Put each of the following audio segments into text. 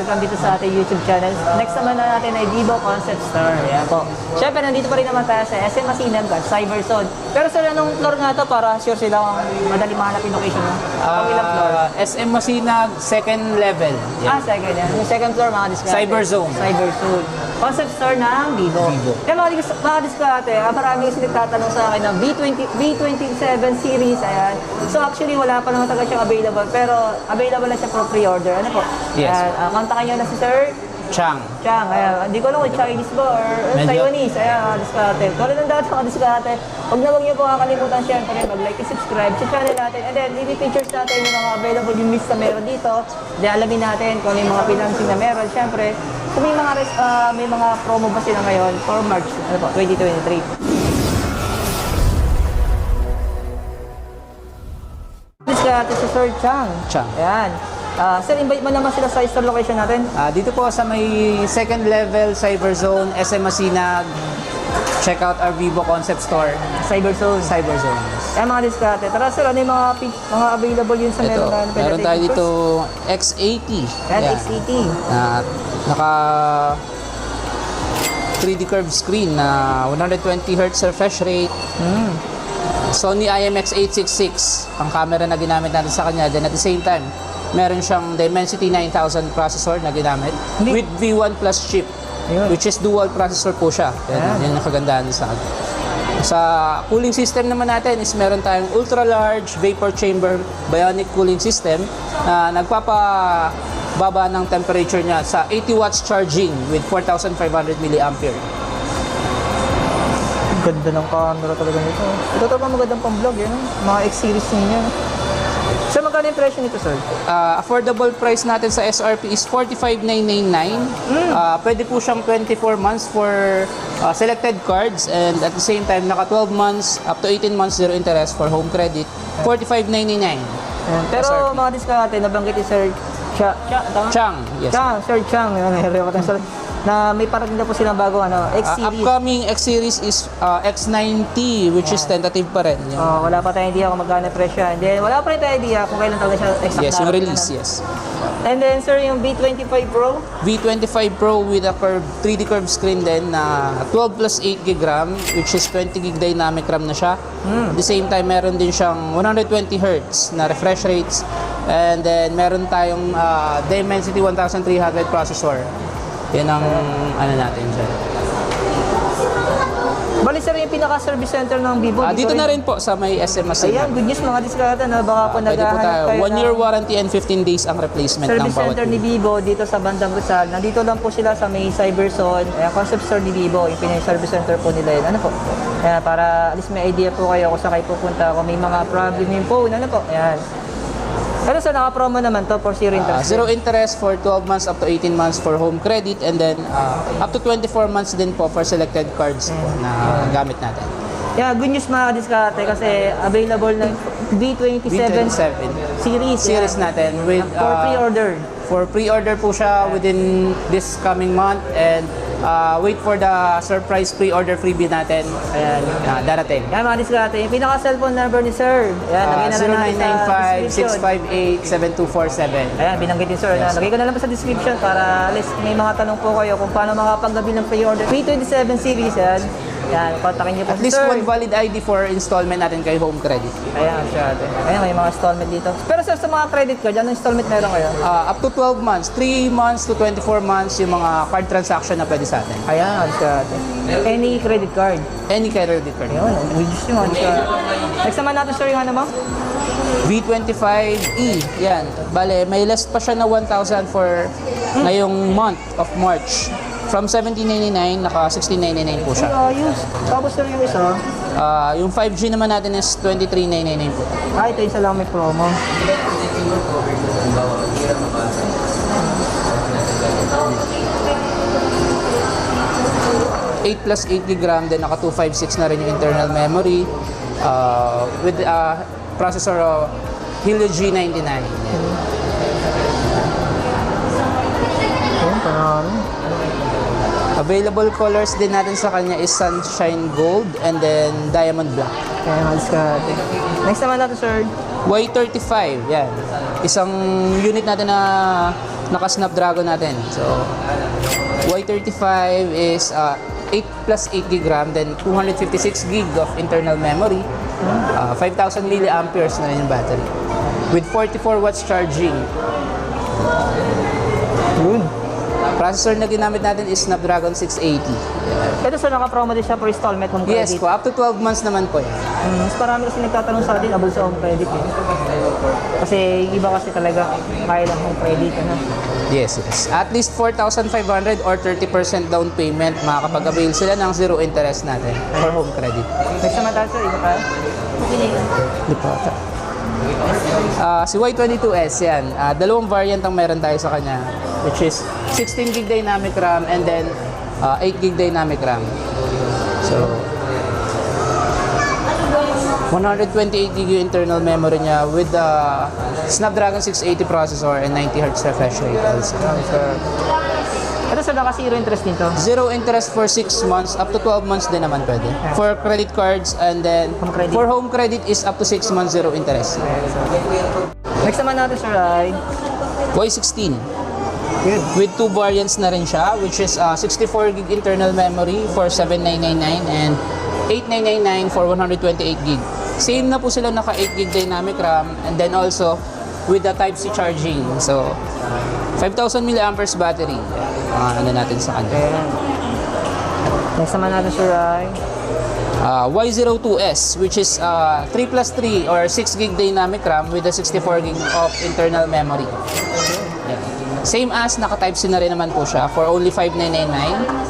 welcome dito sa ating YouTube channel. Next naman na natin ay Vivo Concept Store. Ayan po. Siyempre, nandito pa rin naman tayo sa SM Masinag at Cyberzone. Pero sir, anong floor nga to para sure sila kung madali mahanap yung location mo? Ilang floor? SM Masinag, second level. Ah, second yan. Yung second floor, mga diskarte. Cyberzone. Cyberzone. Concept store ng Vivo. Kaya mga diskarte, marami kasi nagtatanong sa akin ng V27 series. Ayan. So actually, wala pa naman talaga siyang available. Pero available na siya for pre-order. Ano po? Yes. Kontakin nyo na si Sir Chang. Chang. Ayan. Hindi ko alam kung Chinese ba or Taiwanese. Ayan, mga diskarte. Kung ano ng dati mga diskarte, huwag niyo po kakalimutan syempre mag-like and subscribe sa channel natin. And then, i-features natin yung mga available yung list na meron dito. Then, alamin natin kung ano yung mga financing na meron. Syempre, kung may mga promo ba sila ngayon for March 2023. Diskarte si Sir Chang. Chang. Ayan. Sir, invite mo naman sila sa store location natin. Dito po sa may second level Cyberzone, SM Masinag. Check out our Vivo Concept Store. Cyberzone. Cyberzone. Ayan mga diskarte. Tara sir, ano yung mga available yun sa Ito, meron na meron tayo dito X80. Ayan, Yan. X80. Naka 3D curved screen na 120 Hz refresh rate. Sony IMX866 ang camera na ginamit natin sa kanya. Then at the same time, meron siyang Dimensity 9000 processor na ginamit with V1 Plus chip. Ayun. Which is dual processor po siya. Yan ang kagandahan sa akin. Sa cooling system naman natin is meron tayong ultra large vapor chamber bionic cooling system na nagpapababa ng temperature niya sa 80 watts charging with 4,500 mAh. Ganda ng camera talaga nito. Ito talaga magandang pang-vlog yun. Mga X-series niya. Sir, magkano yung presyo nito, sir? Affordable price natin sa SRP is 45,999. Pwede po siyang 24 months for selected cards and at the same time naka 12 months up to 18 months zero interest for home credit. 45,999. Pero SRP. mga diskarte, nabanggit ni Sir Chang, yes. Chang, Sir Chang. Na may parating na po silang bago X-series. Upcoming X-series is X90 which is tentative pa rin. Wala pa tayong idea kung magkano presyo. And then, wala pa rin tayong idea kung kailan talaga siya exact Yes, yung release, yes. And then, sir, yung V25 Pro? V25 Pro with a 3D curved screen din na 12 plus 8 GB RAM which is 20 GB dynamic RAM na siya. At the same time, meron din siyang 120 Hz na refresh rates. And then, meron tayong Dimensity 1300 processor. Yan ang natin dyan. Bali, sir, yung pinaka-service center ng Vivo. Dito na rin po sa may SM Masinag. Ayan, good news mga diskarte na baka po Pwede po naghahanap tayo. kayo 1 year warranty and 15 days ang replacement ng service bawat center ni Vivo dito sa Bandang Rizal. Nandito lang po sila sa may Cyberzone. Ayan, concept store ni Vivo. Yung pinay-service center po nila yun. Ano po? Ayan, para at least may idea po kayo kung saan kayo pupunta. Kung may mga problem yung phone. Ano po? Ayan. Pero sa naka-promo naman to for zero interest. Zero interest for 12 months up to 18 months for home credit and then up to 24 months din po for selected cards po na gamit natin. Yeah, good news mga diskarte kasi available ng V27 series natin with for pre-order. For pre-order po siya within this coming month and wait for the surprise pre-order freebie natin. Ayan, darating. Yan mga diskarte, yung pinaka-cellphone number ni Sir. Ayan, lagay na lang natin sa description. 0995-658-7247. Ayan, binanggit ni Sir. Lagay ko na lang po sa description para at least may mga tanong po kayo kung paano makapaggabi ng pre-order. V27 series yan. Yan, kontakin niyo po At si least Sir. one valid ID for installment natin kay home credit. Ayan, Sir. Ayan, may mga installment dito. Pero Sir, sa mga credit card, anong installment meron kayo? Up to 12 months, 3 months to 24 months yung mga card transaction na pwede sa atin. Ayan, Sir. Any credit card. Any credit card. Ayun, reduce yung Sir. Next naman natin, Sir, yung ano mo? V25e, yan. Bale, may less pa siya na 1,000 for ngayong month of March. From 1799, naka 1699 po siya. Ayos. Tapos Sir, yung isa. Yung 5G naman natin is 2399 po. Ito isa lang may promo. #8 plus 8 GB RAM, then naka 256 na rin yung internal memory with processor Helio G99. Available colors din natin sa kanya is Sunshine Gold and then Diamond Black. Kaya diskarte. Next naman natin, Sir. Y35, yan. Isang unit natin na naka-Snapdragon natin. So, Y35 is 8 plus 8 gig RAM, then 256 gig of internal memory. 5,000 milliamperes na rin yung battery. With 44 watts charging. Yun. Processor na ginamit natin is Snapdragon 680. Ito sir, naka-promo din siya for installment home credit. Yes po, up to 12 months naman po yan. Mas marami kasi nagtatanong sa atin about sa home credit eh. Kasi iba kasi talaga kaya lang home credit. Ano? Yes, yes. At least 4,500 or 30% down payment, makakapag-avail sila ng zero interest natin for home credit. Next naman tayo sir, iba pa? Di po ata. Si Y22S, yan. Dalawang variant ang meron tayo sa kanya, which is 16 gig dynamic RAM and then 8 gig dynamic RAM. So, 128 gig yung internal memory niya with the Snapdragon 680 processor and 90 Hz refresh rate also. Ito sir, naka-zero interest nito. Zero interest for 6 months, up to 12 months din naman pwede. For credit cards and then Home credit. for home credit is up to 6 months zero interest. Next naman natin sir ay Y16 yun. with 2 variants na rin siya, which is 64 gig internal memory for 7,999 and 8,999 for 128 gig. Same na po sila, naka 8 gig dynamic RAM and then also with the Type-C charging. So 5,000 milliamperes battery. Ano natin sa kanya. Ayan. Next naman natin sir ay Y02S, which is 3 plus 3 or 6 gig dynamic RAM with a 64 gig of internal memory. Yeah. Same as naka-Type-C na rin naman po siya for only 5,999.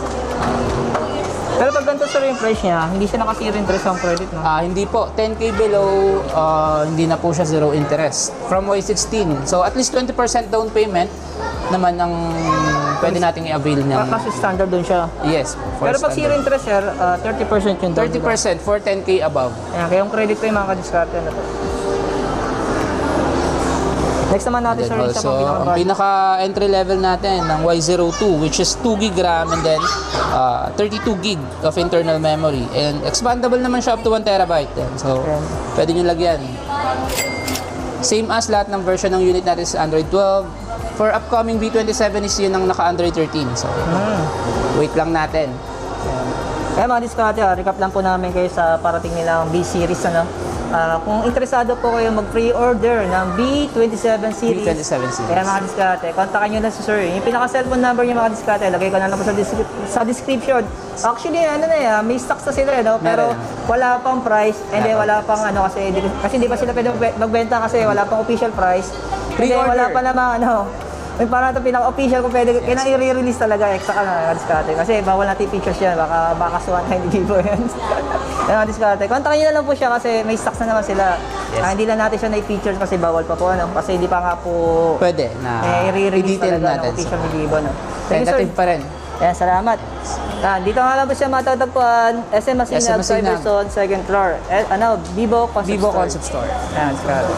pero pag ganito sir yung price niya, hindi siya naka-zero interest home credit, no? Hindi po, 10K below, hindi na po siya zero interest from Y16. So at least 20% down payment naman ang pwede nating i-avail niya. Kasi standard doon siya. Yes. for Pero pag zero standard. interest sir, 30% yun doon. 30% for 10K above. Ayan, kaya yung credit ko yung mga kadiskarte na to. Next naman natin sir, Then isa also, pang ang pinaka-entry level natin ng Y02, which is 2 gig RAM and then 32 gig of internal memory. And expandable naman siya up to 1 terabyte. Then. So, pwede nyo lagyan. Same as lahat ng version ng unit natin sa Android 12. For upcoming V27 is yun ang naka-Android 13. So, wait lang natin. Kaya mga diskarte, recap lang po namin kayo sa parating nilang B-series. Ano? Kung interesado po kayo mag-pre-order ng B27 series, V27 series. kaya mga diskarte, kontakin nyo na si sir. Yung pinaka-cellphone number niya mga diskarte, lagay ko na lang po sa description. Actually, ano na may stocks na sila, no? Pero wala pang price, and then wala pang kasi hindi pa sila pwede magbenta kasi wala pang official price. And then wala pa namang may parang ito pinaka-official kung pwede, kailangan i-re-release talaga extra ka na diskarte. Kasi bawal natin pictures yan, baka suwan tayo ni Vivo yan. Kaya diskarte. Kontakin nyo na lang po siya kasi may stocks na naman sila. Yes. Hindi lang natin siya na-features kasi bawal pa po, kasi hindi pa nga po Pwede na i-re-release i-detail talaga natin. ng official ni Vivo. Thank you, sir. Tentative pa rin. Ayan, salamat. Dito nga lang po siya matatagpuan, SM Masinag, SM Masinag. Cyberson, second floor. Vivo Concept Vivo Store. Concept Store. Ayan, diskarte.